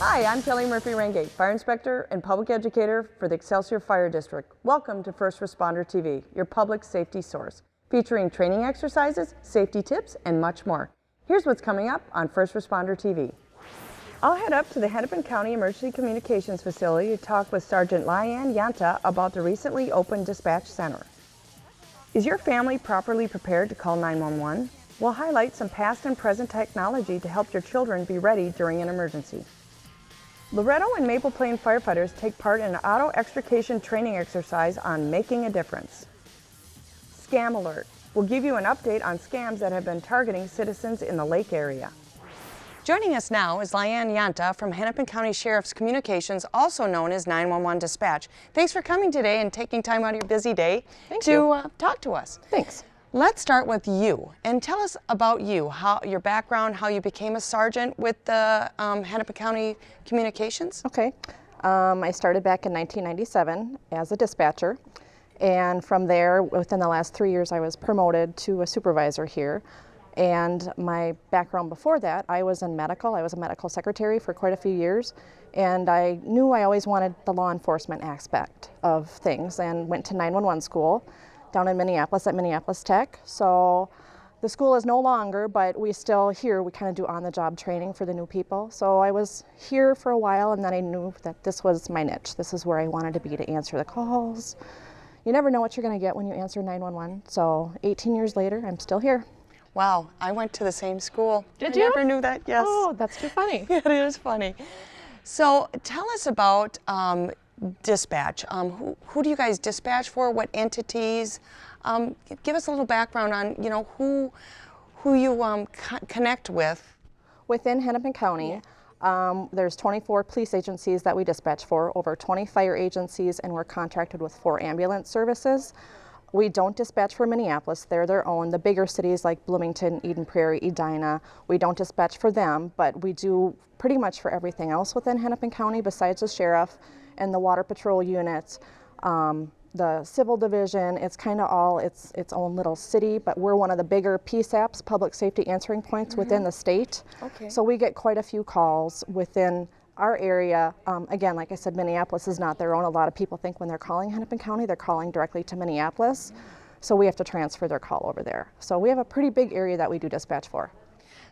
Hi, I'm Kellie Murphy-Ringate, Fire Inspector and Public Educator for the Excelsior Fire District. Welcome to First Responder TV, your public safety source, featuring training exercises, safety tips, and much more. Here's what's coming up on First Responder TV. I'll head up to the Hennepin County Emergency Communications facility to talk with Sergeant Liane Yanta about the recently opened dispatch center. Is your family properly prepared to call 911? We'll highlight some past and present technology to help your children be ready during an emergency. Loretto and Maple Plain firefighters take part in an auto extrication training exercise on making a difference. Scam Alert will give you an update on scams that have been targeting citizens in the lake area. Joining us now is Liane Yanta from Hennepin County Sheriff's Communications, also known as 911 Dispatch. Thanks for coming today and taking time out of your busy day to talk to us. Thanks. Let's start with you and tell us about you, your background, how you became a sergeant with the Hennepin County Communications. Okay. I started back in 1997 as a dispatcher, and from there, within the last 3 years, I was promoted to a supervisor here. And my background before that, I was in medical. I was a medical secretary for quite a few years, and I knew I always wanted the law enforcement aspect of things and went to 911 school down in Minneapolis at Minneapolis Tech. So the school is no longer, but we still here, we kind of do on-the-job training for the new people. So I was here for a while, and then I knew that this was my niche. This is where I wanted to be, to answer the calls. You never know what you're going to get when you answer 911. So 18 years later, I'm still here. Wow, I went to the same school. Did you? I never knew that, yes. Oh, that's too funny. It is funny. So tell us about dispatch. Who do you guys dispatch for? What entities? Give us a little background on, who you connect with. Within Hennepin County, there's 24 police agencies that we dispatch for, over 20 fire agencies, and we're contracted with 4 ambulance services. We don't dispatch for Minneapolis, they're their own. The bigger cities like Bloomington, Eden Prairie, Edina, we don't dispatch for them, but we do pretty much for everything else within Hennepin County besides the sheriff and the water patrol units, the civil division. It's kind of all its own little city, but we're one of the bigger PSAPs, public safety answering points within the state. Okay. So we get quite a few calls within our area. Again, like I said, Minneapolis is not their own. A lot of people think when they're calling Hennepin County, they're calling directly to Minneapolis. So we have to transfer their call over there. So we have a pretty big area that we do dispatch for.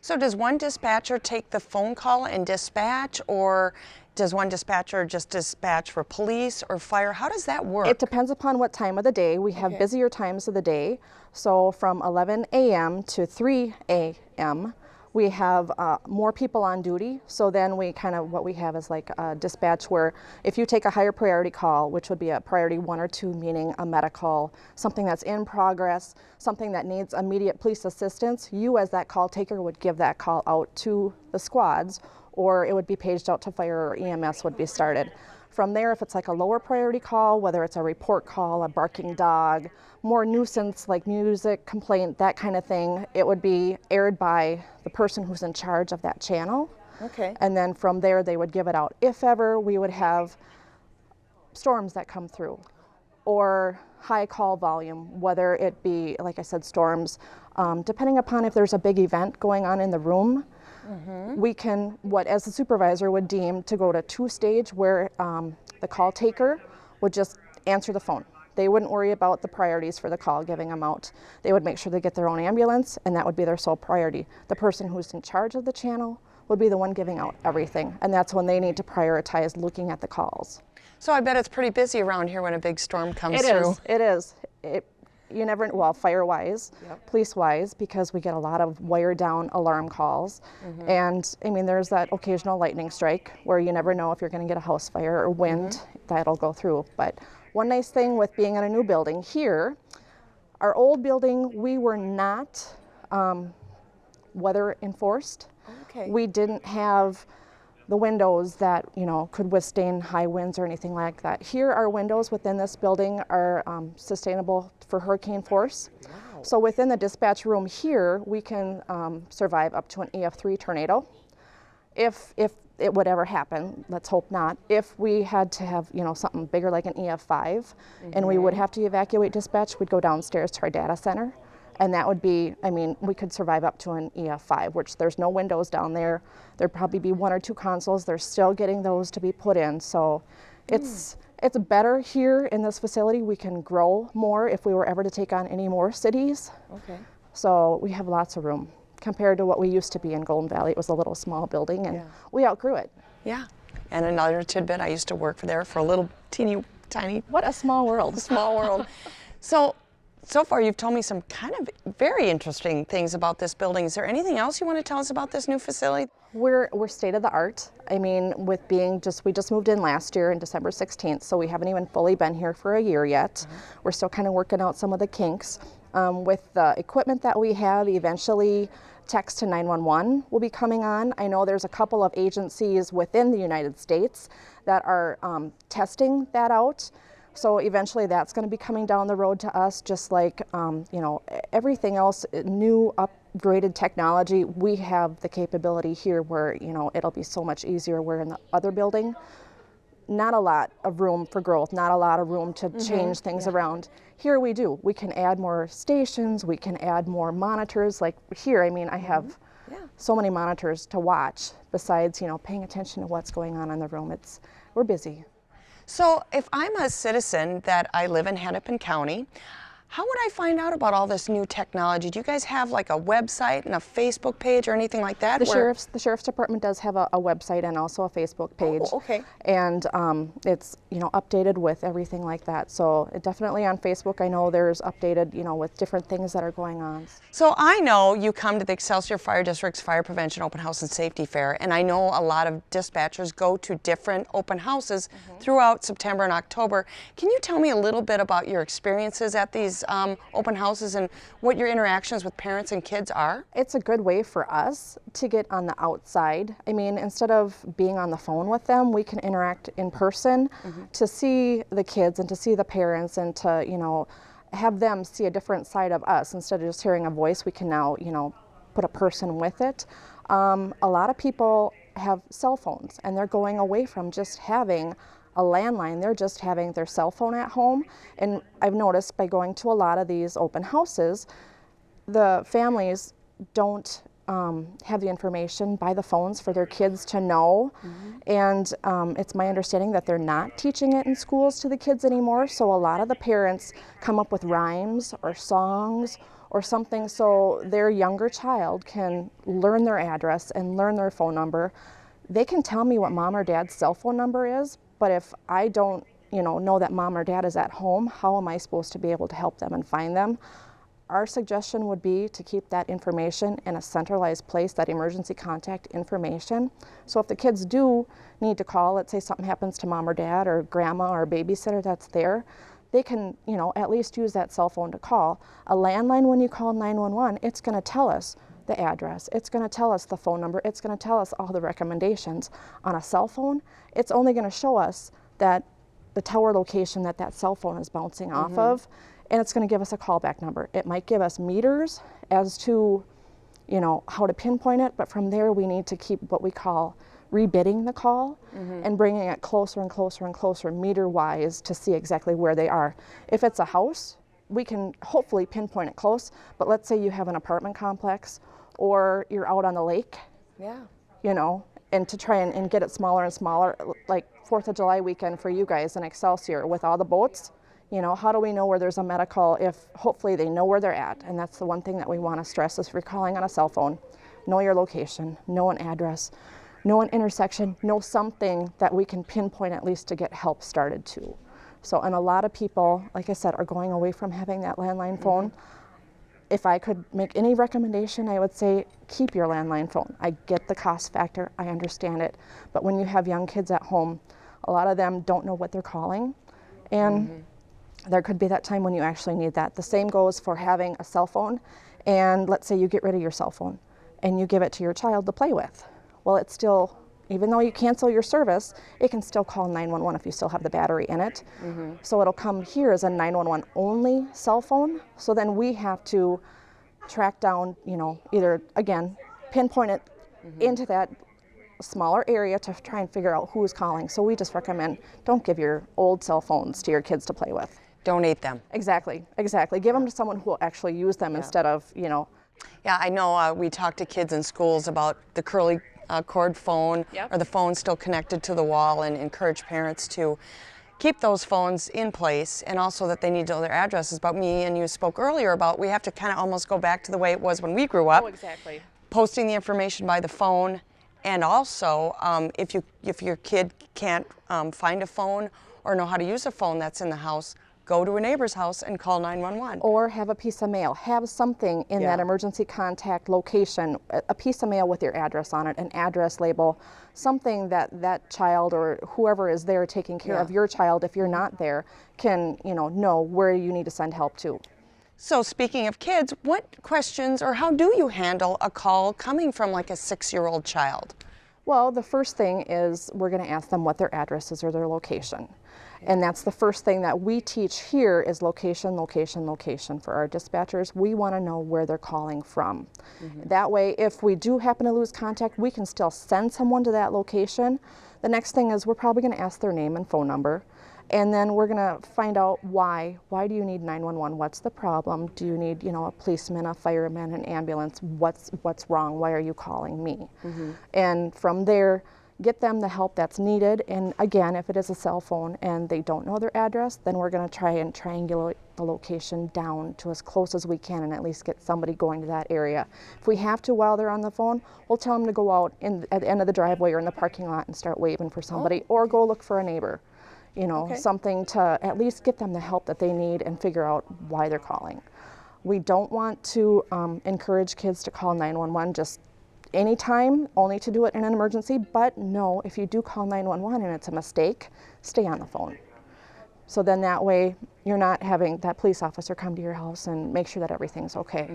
So does one dispatcher take the phone call and dispatch, or does one dispatcher just dispatch for police or fire? How does that work? It depends upon what time of the day. We have busier times of the day. So from 11 a.m. to 3 a.m. we have more people on duty. So then what we have is like a dispatch where if you take a higher priority call, which would be a priority 1 or 2, meaning a medical, something that's in progress, something that needs immediate police assistance, you as that call taker would give that call out to the squads, or it would be paged out to fire, or EMS would be started. From there, if it's like a lower priority call, whether it's a report call, a barking dog, more nuisance like music, complaint, that kind of thing, it would be aired by the person who's in charge of that channel. Okay. And then from there, they would give it out. If ever we would have storms that come through, or high call volume, whether it be, like I said, storms, depending upon if there's a big event going on in the room, we can, as the supervisor would deem to go to 2-stage, where the call taker would just answer the phone. They wouldn't worry about the priorities for the call, giving them out. They would make sure they get their own ambulance, and that would be their sole priority. The person who's in charge of the channel would be the one giving out everything, and that's when they need to prioritize looking at the calls. So I bet it's pretty busy around here when a big storm comes through. It is. You never, well, fire-wise, police-wise, because we get a lot of wire-down alarm calls. And, I mean, there's that occasional lightning strike where you never know if you're going to get a house fire or wind that'll go through. But one nice thing with being in a new building here, our old building, we were not weather enforced. Okay. We didn't have the windows that could withstand high winds or anything like that. Here, our windows within this building are sustainable for hurricane force. Wow. So within the dispatch room here, we can survive up to an EF3 tornado. If it would ever happen, let's hope not. If we had to have something bigger like an EF5, and we would have to evacuate dispatch, we'd go downstairs to our data center, And that would be, I mean, we could survive up to an EF5, which there's no windows down there. There'd probably be 1 or 2 consoles. They're still getting those to be put in. So it's better here in this facility. We can grow more if we were ever to take on any more cities. Okay. So we have lots of room compared to what we used to be in Golden Valley. It was a little small building, and we outgrew it. Yeah. And another tidbit, I used to work there for a little teeny tiny. What a small world. Small world. So far you've told me some kind of very interesting things about this building. Is there anything else you want to tell us about this new facility? We're state of the art. I mean, with being we just moved in last year in December 16th, so we haven't even fully been here for a year yet. We're still kind of working out some of the kinks. With the equipment that we have, eventually text to 911 will be coming on. I know there's a couple of agencies within the United States that are testing that out. So eventually that's going to be coming down the road to us, just like you know, everything else, new upgraded technology. We have the capability here where, you know, it'll be so much easier. Where in the other building, not a lot of room for growth, not a lot of room to change things around. Here we do. We can add more stations, we can add more monitors. Like here, I mean, I have so many monitors to watch besides, you know, paying attention to what's going on in the room. We're busy. So if I'm a citizen that I live in Hennepin County, how would I find out about all this new technology? Do you guys have like a website and a Facebook page or anything like that? The sheriff's department does have a website and also a Facebook page. Oh, okay. And it's, you know, updated with everything like that. So definitely on Facebook, I know there's updated, you know, with different things that are going on. So I know you come to the Excelsior Fire District's Fire Prevention Open House and Safety Fair, and I know a lot of dispatchers go to different open houses throughout September and October. Can you tell me a little bit about your experiences at these open houses and what your interactions with parents and kids are? It's a good way for us to get on the outside. I mean, instead of being on the phone with them, we can interact in person to see the kids and to see the parents and to, you know, have them see a different side of us. Instead of just hearing a voice, we can now, you know, put a person with it. A lot of people have cell phones and they're going away from just having a landline. They're just having their cell phone at home. And I've noticed by going to a lot of these open houses, the families don't have the information by the phones for their kids to know. And it's my understanding that they're not teaching it in schools to the kids anymore. So a lot of the parents come up with rhymes or songs or something so their younger child can learn their address and learn their phone number. They can tell me what mom or dad's cell phone number is, but if I don't, you know that mom or dad is at home, how am I supposed to be able to help them and find them? Our suggestion would be to keep that information in a centralized place, that emergency contact information. So if the kids do need to call, let's say something happens to mom or dad or grandma or babysitter that's there, they can, you know, at least use that cell phone to call. A landline, when you call 911, it's going to tell us the address, it's going to tell us the phone number, it's going to tell us all the recommendations. On a cell phone, it's only going to show us that the tower location that that cell phone is bouncing off of, and it's going to give us a callback number. It might give us meters as to, you know, how to pinpoint it, but from there we need to keep what we call rebidding the call and bringing it closer and closer and closer meter-wise to see exactly where they are. If it's a house, we can hopefully pinpoint it close, but let's say you have an apartment complex or you're out on the lake, you know, and to try and get it smaller and smaller, like 4th of July weekend for you guys in Excelsior with all the boats, you know, how do we know where there's a medical if hopefully they know where they're at? And that's the one thing that we want to stress is if you're calling on a cell phone, know your location, know an address, know an intersection, know something that we can pinpoint at least to get help started to. So, and a lot of people, like I said, are going away from having that landline phone. If I could make any recommendation, I would say keep your landline phone. I get the cost factor, I understand it, but when you have young kids at home, a lot of them don't know what they're calling, and there could be that time when you actually need that. The same goes for having a cell phone, and let's say you get rid of your cell phone and you give it to your child to play with. Well, it's still, even though you cancel your service, it can still call 911 if you still have the battery in it. So it'll come here as a 911 only cell phone. So then we have to track down, you know, either, again, pinpoint it into that smaller area to try and figure out who's calling. So we just recommend don't give your old cell phones to your kids to play with. donate them. Exactly, exactly. Give them to someone who will actually use them instead of, you know. Yeah, I know we talk to kids in schools about the curly cord phone or the phone still connected to the wall, and encourage parents to keep those phones in place, and also that they need to know their addresses. But me and you spoke earlier about we have to kind of almost go back to the way it was when we grew up. Oh, exactly. Posting the information by the phone, and also if your kid can't find a phone or know how to use a phone that's in the house, go to a neighbor's house and call 911. Or have a piece of mail. Have something in that emergency contact location, a piece of mail with your address on it, an address label, something that that child or whoever is there taking care of your child, if you're not there, can know where you need to send help to. So speaking of kids, what questions or how do you handle a call coming from like a 6-year-old child? Well, the first thing is we're going to ask them what their address is or their location. And that's the first thing that we teach here is location, location, location. For our dispatchers, we want to know where they're calling from. That way, if we do happen to lose contact, we can still send someone to that location. The next thing is we're probably going to ask their name and phone number. And then we're going to find out why. Why do you need 911? What's the problem? Do you need, a policeman, a fireman, an ambulance? What's wrong? Why are you calling me? And from there, get them the help that's needed. And again, if it is a cell phone and they don't know their address, then we're going to try and triangulate the location down to as close as we can and at least get somebody going to that area. If we have to while they're on the phone, we'll tell them to go out at the end of the driveway or in the parking lot and start waving for somebody, or go look for a neighbor. Something to at least get them the help that they need and figure out why they're calling. We don't want to encourage kids to call 911 just anytime, only to do it in an emergency, but no, if you do call 911 and it's a mistake, stay on the phone. So then that way you're not having that police officer come to your house and make sure that everything's okay.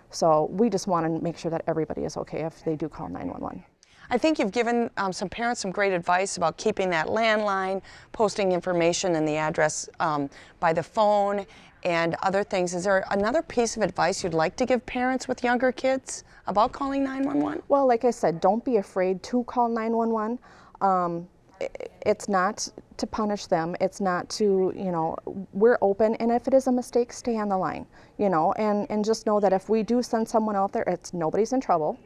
So we just want to make sure that everybody is okay if they do call 911. I think you've given some parents some great advice about keeping that landline, posting information and the address by the phone, and other things. Is there another piece of advice you'd like to give parents with younger kids about calling 911? Well, like I said, don't be afraid to call 911. It's not to punish them. It's not to, we're open, and if it is a mistake, stay on the line, and just know that if we do send someone out there, nobody's in trouble.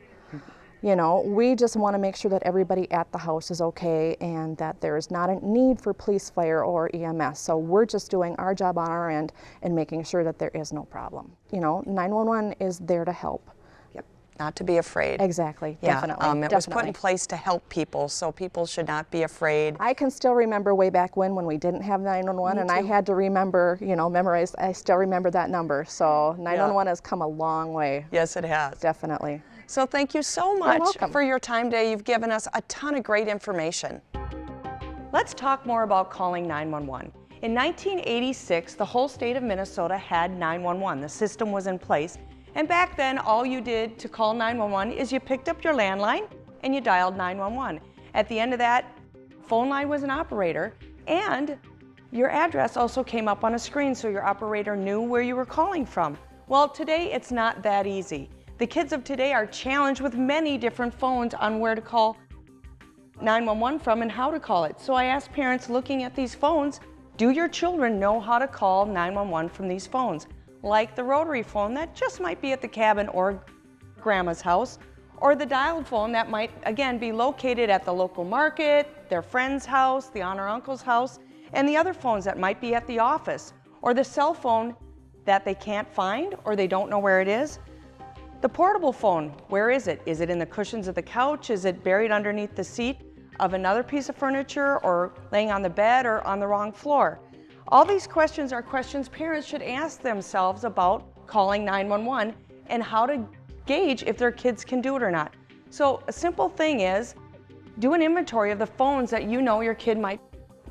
We just want to make sure that everybody at the house is okay and that there is not a need for police, fire, or EMS. So we're just doing our job on our end and making sure that there is no problem. 911 is there to help. Yep. Not to be afraid. Exactly. Yeah. Definitely. It was put in place to help people, so people should not be afraid. I can still remember way back when we didn't have 911, and I had to remember, memorize. I still remember that number. So 911 has come a long way. Yes, it has. Definitely. So thank you so much for your time today. You've given us a ton of great information. Let's talk more about calling 911. In 1986, the whole state of Minnesota had 911. The system was in place. And back then, all you did to call 911 is you picked up your landline and you dialed 911. At the end of that phone line was an operator, and your address also came up on a screen so your operator knew where you were calling from. Well, today it's not that easy. The kids of today are challenged with many different phones on where to call 911 from and how to call it. So I asked parents looking at these phones, do your children know how to call 911 from these phones? Like the rotary phone that just might be at the cabin or grandma's house, or the dialed phone that might, again, be located at the local market, their friend's house, the aunt or uncle's house, and the other phones that might be at the office, or the cell phone that they can't find or they don't know where it is. The portable phone, where is it? Is it in the cushions of the couch? Is it buried underneath the seat of another piece of furniture, or laying on the bed, or on the wrong floor? All these questions are questions parents should ask themselves about calling 911 and how to gauge if their kids can do it or not. So a simple thing is, do an inventory of the phones that your kid might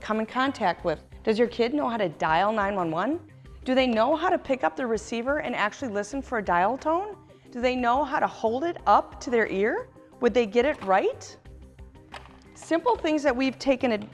come in contact with. Does your kid know how to dial 911? Do they know how to pick up the receiver and actually listen for a dial tone? Do they know how to hold it up to their ear? Would they get it right? Simple things that we've taken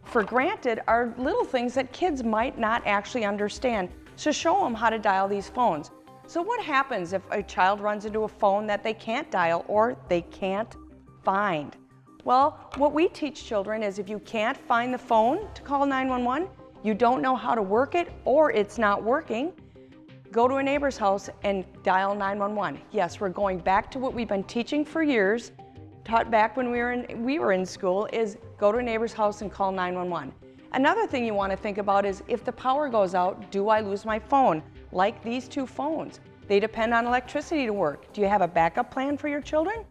for granted are little things that kids might not actually understand. So show them how to dial these phones. So what happens if a child runs into a phone that they can't dial or they can't find? Well, what we teach children is if you can't find the phone to call 911, you don't know how to work it or it's not working, go to a neighbor's house and dial 911. Yes, we're going back to what we've been teaching for years, taught back when we were in school, is go to a neighbor's house and call 911. Another thing you want to think about is if the power goes out, do I lose my phone? Like these two phones. They depend on electricity to work. Do you have a backup plan for your children?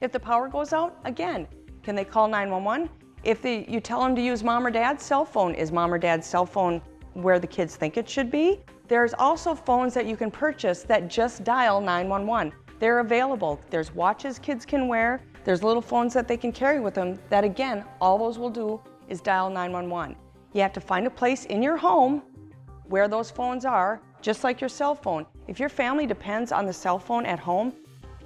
If the power goes out, again, can they call 911? If you tell them to use mom or dad's cell phone, is mom or dad's cell phone where the kids think it should be? There's also phones that you can purchase that just dial 911. They're available. There's watches kids can wear. There's little phones that they can carry with them that, again, all those will do is dial 911. You have to find a place in your home where those phones are, just like your cell phone. If your family depends on the cell phone at home,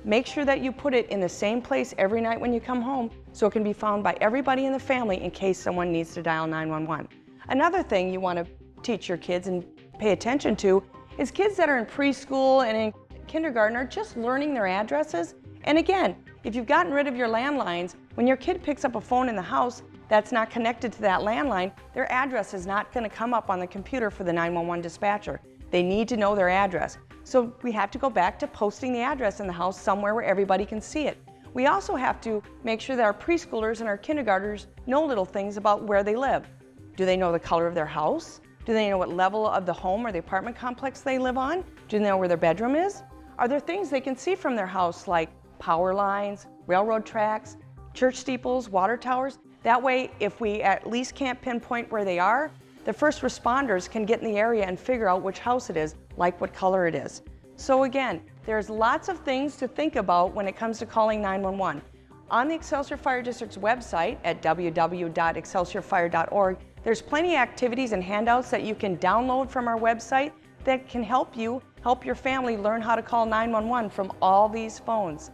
make sure that you put it in the same place every night when you come home so it can be found by everybody in the family in case someone needs to dial 911. Another thing you want to teach your kids and pay attention to is kids that are in preschool and in kindergarten are just learning their addresses. And again, if you've gotten rid of your landlines, when your kid picks up a phone in the house that's not connected to that landline, their address is not going to come up on the computer for the 911 dispatcher. They need to know their address. So we have to go back to posting the address in the house somewhere where everybody can see it. We also have to make sure that our preschoolers and our kindergartners know little things about where they live. Do they know the color of their house? Do they know what level of the home or the apartment complex they live on? Do they know where their bedroom is? Are there things they can see from their house like power lines, railroad tracks, church steeples, water towers? That way, if we at least can't pinpoint where they are, the first responders can get in the area and figure out which house it is, like what color it is. So again, there's lots of things to think about when it comes to calling 911. On the Excelsior Fire District's website at www.excelsiorfire.org, there's plenty of activities and handouts that you can download from our website that can help you help your family learn how to call 911 from all these phones.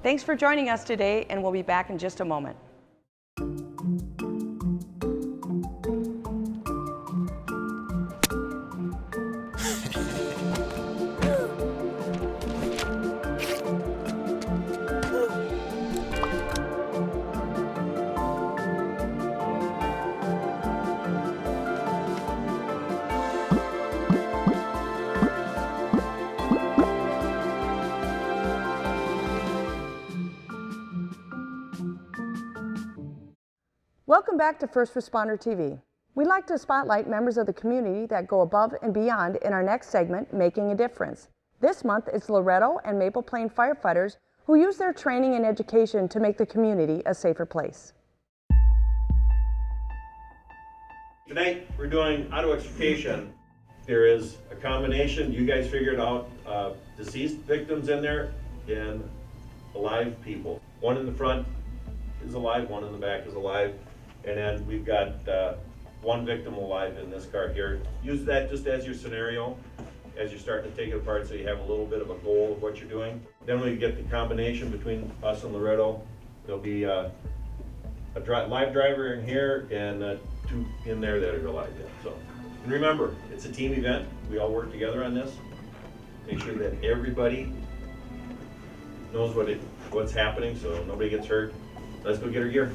Thanks for joining us today, and we'll be back in just a moment. Welcome back to First Responder TV. We like to spotlight members of the community that go above and beyond in our next segment, Making a Difference. This month, it's Loretto and Maple Plain firefighters who use their training and education to make the community a safer place. Tonight, we're doing auto extrication. There is a combination, you guys figured out, deceased victims in there and alive people. One in the front is alive, one in the back is alive. And then we've got one victim alive in this car here. Use that just as your scenario as you start to take it apart so you have a little bit of a goal of what you're doing. Then when you get the combination between us and Loretto, there'll be a live driver in here and two in there that are alive yet. So, and remember, it's a team event. We all work together on this. Make sure that everybody knows what's happening so nobody gets hurt. Let's go get our gear.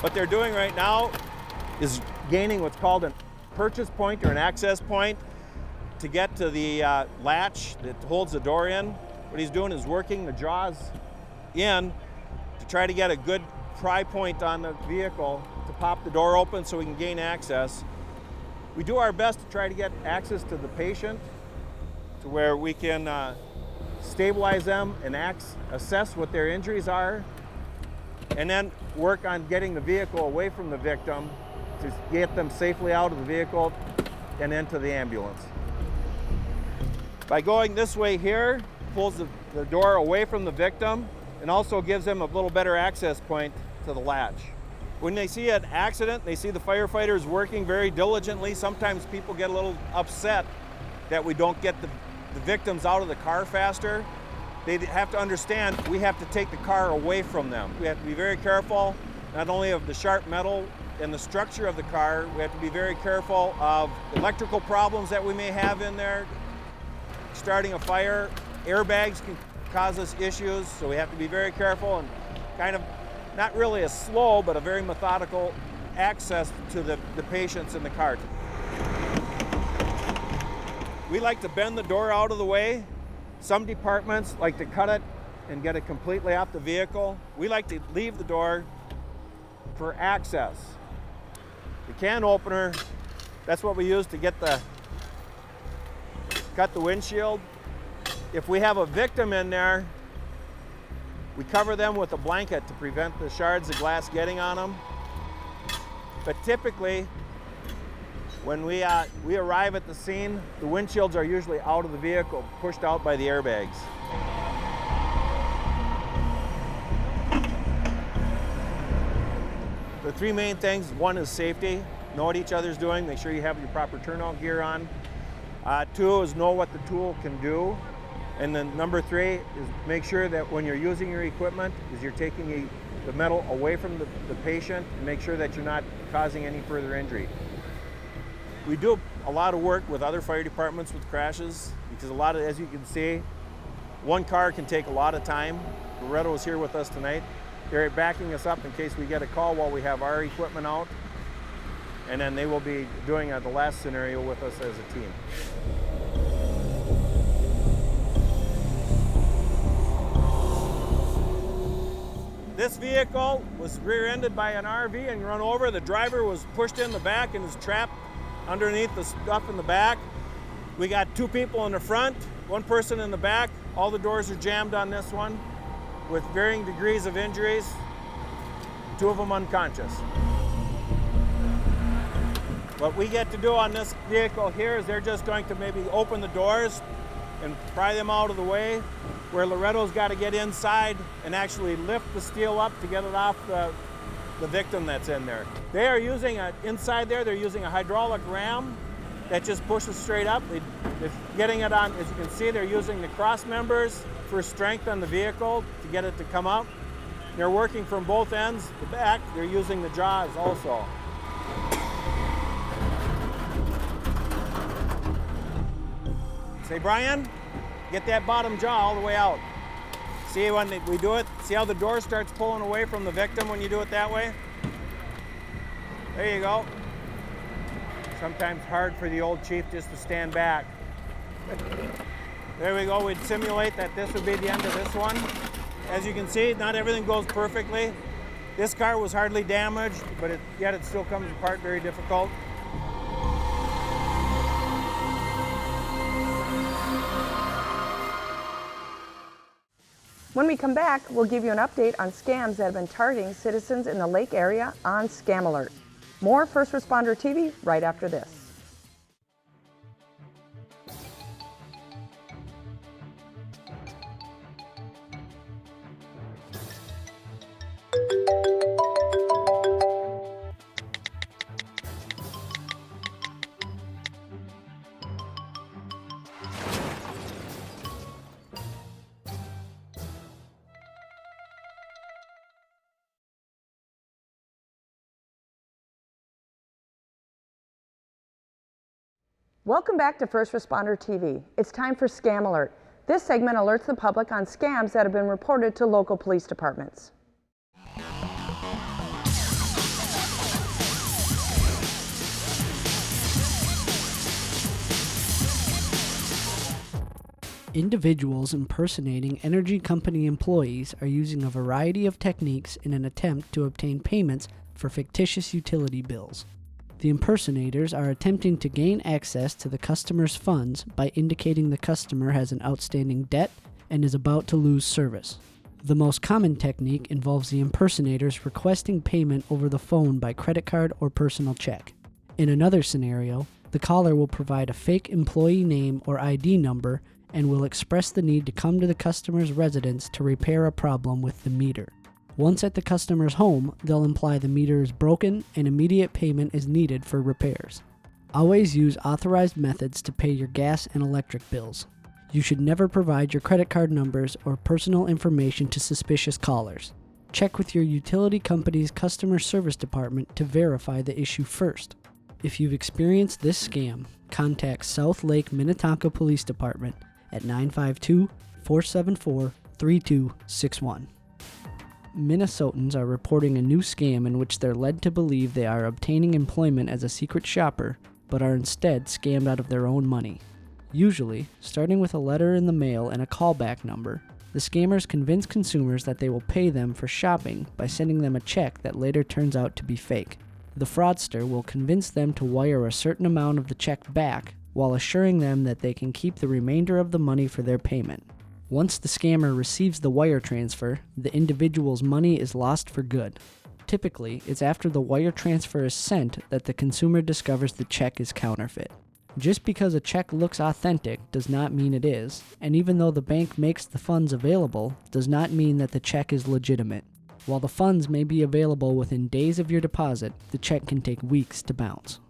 What they're doing right now is gaining what's called a purchase point or an access point to get to the latch that holds the door in. What he's doing is working the jaws in to try to get a good pry point on the vehicle to pop the door open so we can gain access. We do our best to try to get access to the patient to where we can stabilize them and assess what their injuries are, and then work on getting the vehicle away from the victim to get them safely out of the vehicle and into the ambulance. By going this way here, pulls the door away from the victim and also gives them a little better access point to the latch. When they see an accident, they see the firefighters working very diligently. Sometimes people get a little upset that we don't get the victims out of the car faster. They have to understand we have to take the car away from them. We have to be very careful, not only of the sharp metal and the structure of the car, we have to be very careful of electrical problems that we may have in there. Starting a fire, airbags can cause us issues, so we have to be very careful and kind of not really a slow, but a very methodical access to the patients in the car. We like to bend the door out of the way. Some departments like to cut it and get it completely off the vehicle. We like to leave the door for access. The can opener, that's what we use to cut the windshield. If we have a victim in there, we cover them with a blanket to prevent the shards of glass getting on them. But typically, when we arrive at the scene, the windshields are usually out of the vehicle, pushed out by the airbags. The three main things, one is safety. Know what each other's doing, make sure you have your proper turnout gear on. Two is know what the tool can do. And then number three is make sure that when you're using your equipment, is you're taking the metal away from the patient and make sure that you're not causing any further injury. We do a lot of work with other fire departments with crashes because a lot of, as you can see, one car can take a lot of time. Loretto is here with us tonight. They're backing us up in case we get a call while we have our equipment out. And then they will be doing the last scenario with us as a team. This vehicle was rear-ended by an RV and run over. The driver was pushed in the back and is trapped underneath the stuff in the back. We got two people in the front, one person in the back. All the doors are jammed on this one with varying degrees of injuries, two of them unconscious. What we get to do on this vehicle here is they're just going to maybe open the doors and pry them out of the way, where Loretto's got to get inside and actually lift the steel up to get it off the victim that's in there. They are using inside there, they're using a hydraulic ram that just pushes straight up. They're getting it on, as you can see, they're using the cross members for strength on the vehicle to get it to come up. They're working from both ends. The back, they're using the jaws also. Say, Brian, get that bottom jaw all the way out. See when we do it? See how the door starts pulling away from the victim when you do it that way? There you go. Sometimes hard for the old chief just to stand back. There we go. We'd simulate that this would be the end of this one. As you can see, not everything goes perfectly. This car was hardly damaged, but yet it still comes apart very difficult. When we come back, we'll give you an update on scams that have been targeting citizens in the Lake area on Scam Alert. More First Responder TV right after this. Welcome back to First Responder TV. It's time for Scam Alert. This segment alerts the public on scams that have been reported to local police departments. Individuals impersonating energy company employees are using a variety of techniques in an attempt to obtain payments for fictitious utility bills. The impersonators are attempting to gain access to the customer's funds by indicating the customer has an outstanding debt and is about to lose service. The most common technique involves the impersonators requesting payment over the phone by credit card or personal check. In another scenario, the caller will provide a fake employee name or ID number and will express the need to come to the customer's residence to repair a problem with the meter. Once at the customer's home, they'll imply the meter is broken and immediate payment is needed for repairs. Always use authorized methods to pay your gas and electric bills. You should never provide your credit card numbers or personal information to suspicious callers. Check with your utility company's customer service department to verify the issue first. If you've experienced this scam, contact South Lake Minnetonka Police Department at 952-474-3261. Minnesotans are reporting a new scam in which they're led to believe they are obtaining employment as a secret shopper, but are instead scammed out of their own money. Usually, starting with a letter in the mail and a callback number, the scammers convince consumers that they will pay them for shopping by sending them a check that later turns out to be fake. The fraudster will convince them to wire a certain amount of the check back while assuring them that they can keep the remainder of the money for their payment. Once the scammer receives the wire transfer, the individual's money is lost for good. Typically, it's after the wire transfer is sent that the consumer discovers the check is counterfeit. Just because a check looks authentic does not mean it is, and even though the bank makes the funds available, does not mean that the check is legitimate. While the funds may be available within days of your deposit, the check can take weeks to bounce.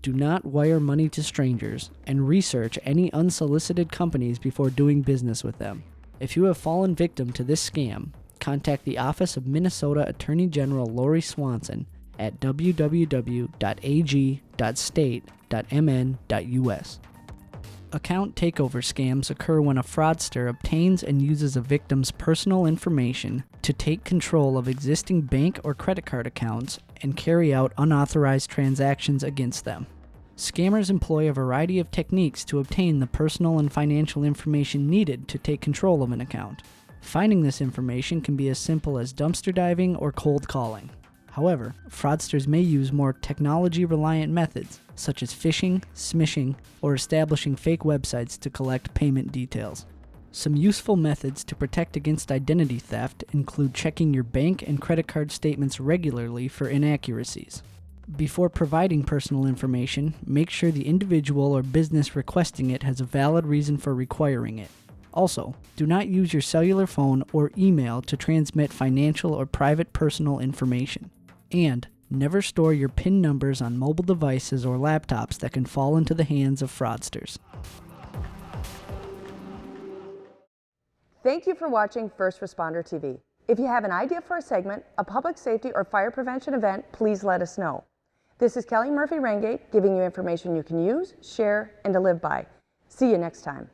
Do not wire money to strangers, and research any unsolicited companies before doing business with them. If you have fallen victim to this scam, contact the Office of Minnesota Attorney General Lori Swanson at www.ag.state.mn.us. Account takeover scams occur when a fraudster obtains and uses a victim's personal information to take control of existing bank or credit card accounts and carry out unauthorized transactions against them. Scammers employ a variety of techniques to obtain the personal and financial information needed to take control of an account. Finding this information can be as simple as dumpster diving or cold calling. However, fraudsters may use more technology-reliant methods, such as phishing, smishing, or establishing fake websites to collect payment details. Some useful methods to protect against identity theft include checking your bank and credit card statements regularly for inaccuracies. Before providing personal information, make sure the individual or business requesting it has a valid reason for requiring it. Also, do not use your cellular phone or email to transmit financial or private personal information. And never store your PIN numbers on mobile devices or laptops that can fall into the hands of fraudsters. Thank you for watching First Responder TV. If you have an idea for a segment, a public safety or fire prevention event, please let us know. This is Kellie Murphy-Ringate giving you information you can use, share, and to live by. See you next time.